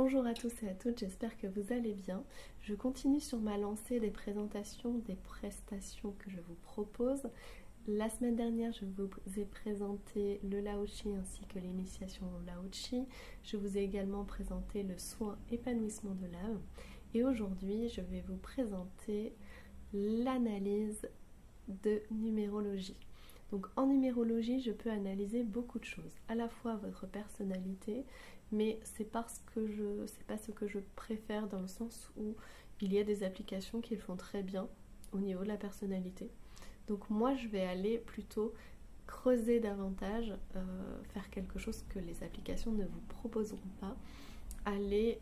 Bonjour à tous et à toutes, j'espère que vous allez bien. Je continue sur ma lancée des présentations des prestations que je vous propose. La semaine dernière, je vous ai présenté le Lao-Chi ainsi que l'initiation au Lao-Chi. Je vous ai également présenté le soin épanouissement de l'âme. Et aujourd'hui, je vais vous présenter l'analyse de numérologie. Donc en numérologie, je peux analyser beaucoup de choses, à la fois votre personnalité, mais c'est pas ce que je préfère dans le sens où il y a des applications qui le font très bien au niveau de la personnalité. Donc moi, je vais aller plutôt creuser davantage, faire quelque chose que les applications ne vous proposeront pas. Aller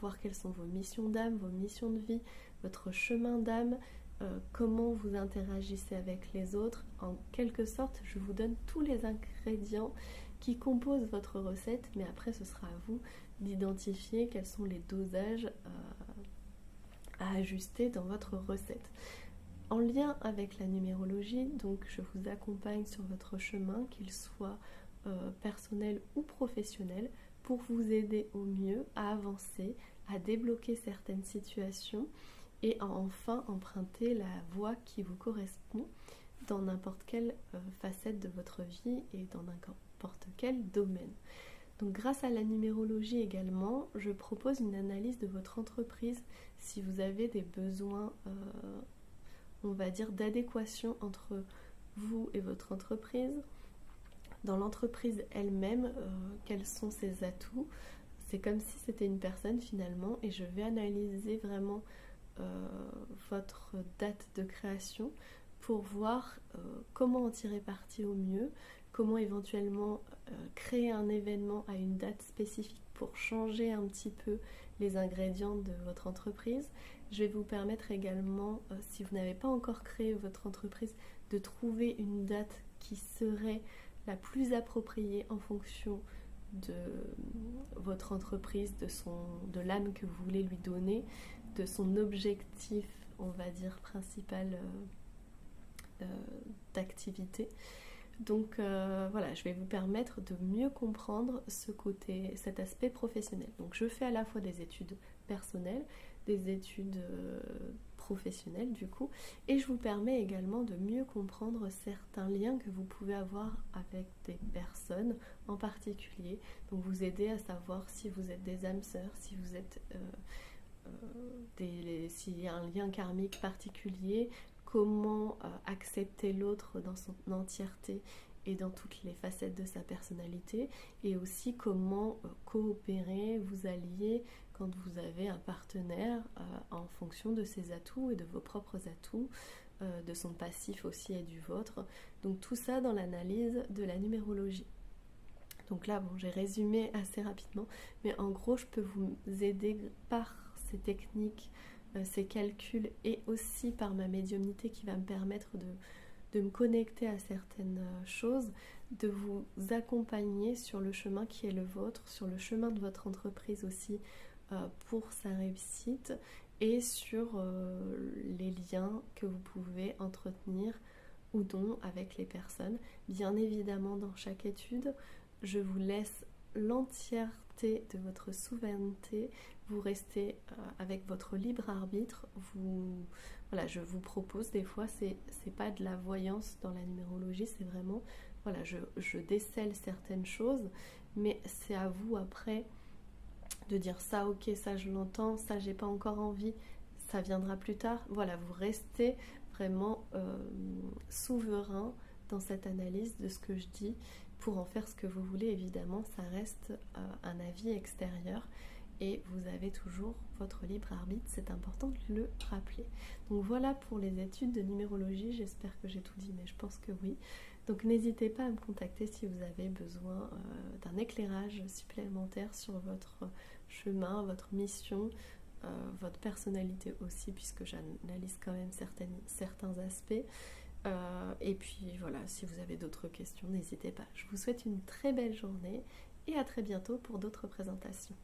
voir quelles sont vos missions d'âme, vos missions de vie, votre chemin d'âme, comment vous interagissez avec les autres. En quelque sorte, je vous donne tous les ingrédients qui composent votre recette, mais après ce sera à vous d'identifier quels sont les dosages à ajuster dans votre recette. En lien avec la numérologie, donc je vous accompagne sur votre chemin, qu'il soit personnel ou professionnel, pour vous aider au mieux à avancer, à débloquer certaines situations et à enfin emprunter la voie qui vous correspond dans n'importe quelle facette de votre vie et dans n'importe quel domaine. Donc grâce à la numérologie également, je propose une analyse de votre entreprise si vous avez des besoins, on va dire, d'adéquation entre vous et votre entreprise. Dans l'entreprise elle-même, quels sont ses atouts. C'est comme si c'était une personne finalement, et je vais analyser vraiment votre date de création pour voir comment en tirer parti au mieux, comment éventuellement créer un événement à une date spécifique pour changer un petit peu les ingrédients de votre entreprise. Je vais vous permettre également, si vous n'avez pas encore créé votre entreprise, de trouver une date qui serait la plus appropriée en fonction de votre entreprise, de l'âme que vous voulez lui donner, de son objectif, on va dire, principal d'activité. Donc voilà, je vais vous permettre de mieux comprendre cet aspect professionnel. Donc je fais à la fois des études personnelles, des études professionnelles du coup, et je vous permets également de mieux comprendre certains liens que vous pouvez avoir avec des personnes en particulier. Donc vous aider à savoir si vous êtes des âmes sœurs, si vous êtes s'il y a un lien karmique particulier, comment accepter l'autre dans son entièreté et dans toutes les facettes de sa personnalité, et aussi comment coopérer, vous allier quand vous avez un partenaire en fonction de ses atouts et de vos propres atouts, de son passif aussi et du vôtre. Donc tout ça dans l'analyse de la numérologie. Donc là, bon, j'ai résumé assez rapidement, mais en gros, je peux vous aider par ces techniques, ces calculs, et aussi par ma médiumnité qui va me permettre de me connecter à certaines choses, de vous accompagner sur le chemin qui est le vôtre, sur le chemin de votre entreprise aussi pour sa réussite, et sur les liens que vous pouvez entretenir ou non avec les personnes. Bien évidemment, dans chaque étude, je vous laisse l'entièreté de votre souveraineté, vous restez avec votre libre arbitre. Voilà, je vous propose, des fois c'est pas de la voyance dans la numérologie, c'est vraiment, voilà, je décèle certaines choses, mais c'est à vous après de dire ça, ok, ça je l'entends, ça j'ai pas encore envie, ça viendra plus tard. Voilà, vous restez vraiment souverain dans cette analyse de ce que je dis, pour en faire ce que vous voulez. Évidemment, ça reste un avis extérieur et vous avez toujours votre libre arbitre, c'est important de le rappeler. Donc voilà pour les études de numérologie, j'espère que j'ai tout dit, mais je pense que oui. Donc n'hésitez pas à me contacter si vous avez besoin d'un éclairage supplémentaire sur votre chemin, votre mission, votre personnalité aussi, puisque j'analyse quand même certains aspects. Et puis voilà, si vous avez d'autres questions, n'hésitez pas. Je vous souhaite une très belle journée et à très bientôt pour d'autres présentations.